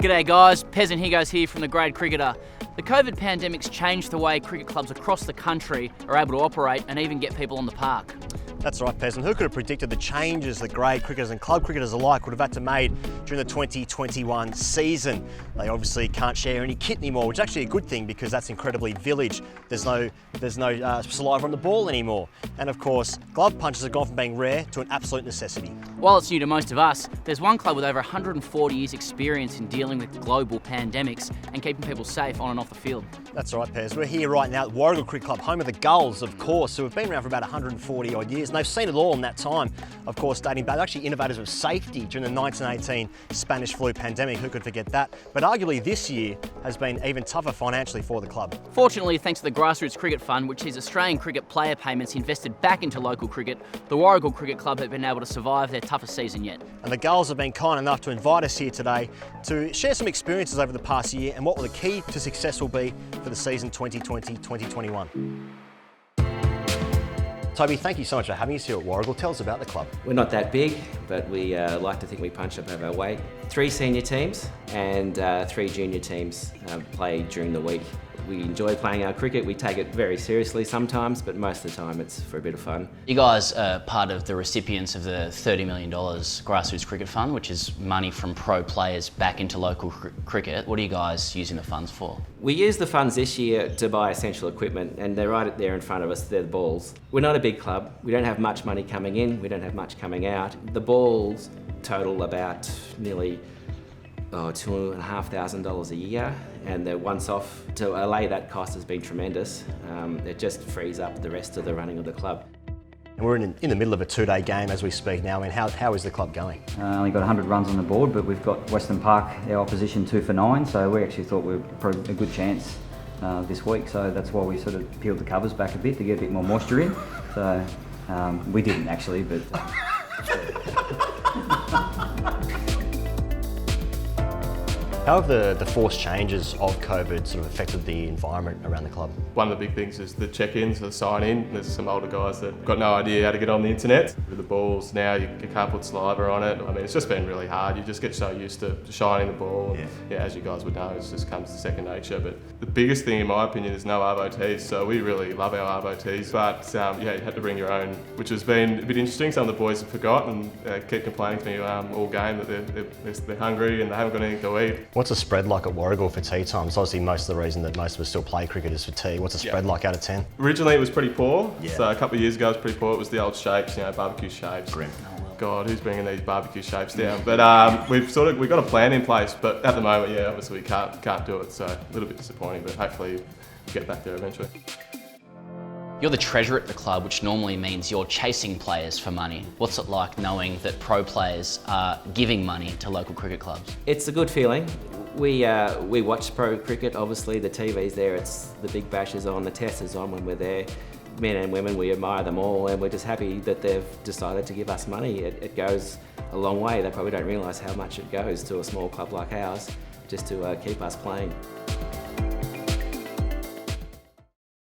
G'day guys, Peasant Higgos here from the Grade Cricketer. The COVID pandemic's changed the way cricket clubs across the country are able to operate and even get people on the park. That's right, Peasant. Who could have predicted the changes that grade cricketers and club cricketers alike would have had to make during the 2021 season? They obviously can't share any kit anymore, which is actually a good thing because that's incredibly village. There's no saliva on the ball anymore. And of course, glove punches have gone from being rare to an absolute necessity. While it's new to most of us, there's one club with over 140 years experience in dealing with global pandemics and keeping people safe on and off the field. That's right, Pez. We're here right now at Warragul Cricket Club, home of the Gulls, of course, who have been around for about 140 odd years. And they've seen it all in that time, of course, dating back. They're actually innovators of safety during the 1918 Spanish flu pandemic. Who could forget that? But arguably this year has been even tougher financially for the club. Fortunately, thanks to the Grassroots Cricket Fund, which sees Australian cricket player payments invested back into local cricket, the Warragul Cricket Club have been able to survive their toughest season yet. And the Gulls have been kind enough to invite us here today to share some experiences over the past year and what the key to success will be for the season 2020-2021. Toby, thank you so much for having us here at Warragul. Tell us about the club. We're not that big, but we like to think we punch above our weight. 3 senior teams and 3 junior teams play during the week. We enjoy playing our cricket. We take it very seriously sometimes, but most of the time it's for a bit of fun. You guys are part of the recipients of the $30 million Grassroots Cricket Fund, which is money from pro players back into local cricket. What are you guys using the funds for? We use the funds this year to buy essential equipment, and they're right there in front of us. They're the balls. We're not a big club. We don't have much money coming in. We don't have much coming out. The balls total about nearly $2,500 a year, and the once off to allay that cost has been tremendous. It just frees up the rest of the running of the club. And we're in the middle of a 2-day game as we speak now. I mean, how is the club going? Only got 100 runs on the board, but we've got Western Park, our opposition, 2 for 9, so we actually thought we were probably a good chance this week, so that's why we sort of peeled the covers back a bit to get a bit more moisture in. So we didn't actually, but... How have the forced changes of COVID sort of affected the environment around the club? One of the big things is the check-ins, the sign-in. There's some older guys that got no idea how to get on the internet. With the balls now, you can't put saliva on it. I mean, it's just been really hard. You just get so used to shining the ball. Yeah, as you guys would know, it just comes to second nature. But the biggest thing, in my opinion, is no arvo tees. So we really love our arvo tees, but you had to bring your own, which has been a bit interesting. Some of the boys have forgotten and keep complaining to me all game that they're hungry and they haven't got anything to eat. What's the spread like at Warragul for tea times? Obviously, most of the reason that most of us still play cricket is for tea. What's the spread like out of 10? Originally, it was pretty poor. Yeah. So a couple of years ago, it was pretty poor. It was the old shapes, barbecue shapes. Grim. God, who's bringing these barbecue shapes down? But we've got a plan in place. But at the moment, obviously we can't do it. So a little bit disappointing. But hopefully, we'll get back there eventually. You're the treasurer at the club, which normally means you're chasing players for money. What's it like knowing that pro players are giving money to local cricket clubs? It's a good feeling. We watch pro cricket, obviously the TV's there, it's the big bash is on, the test is on when we're there. Men and women, we admire them all and we're just happy that they've decided to give us money. It goes a long way. They probably don't realise how much it goes to a small club like ours just to keep us playing.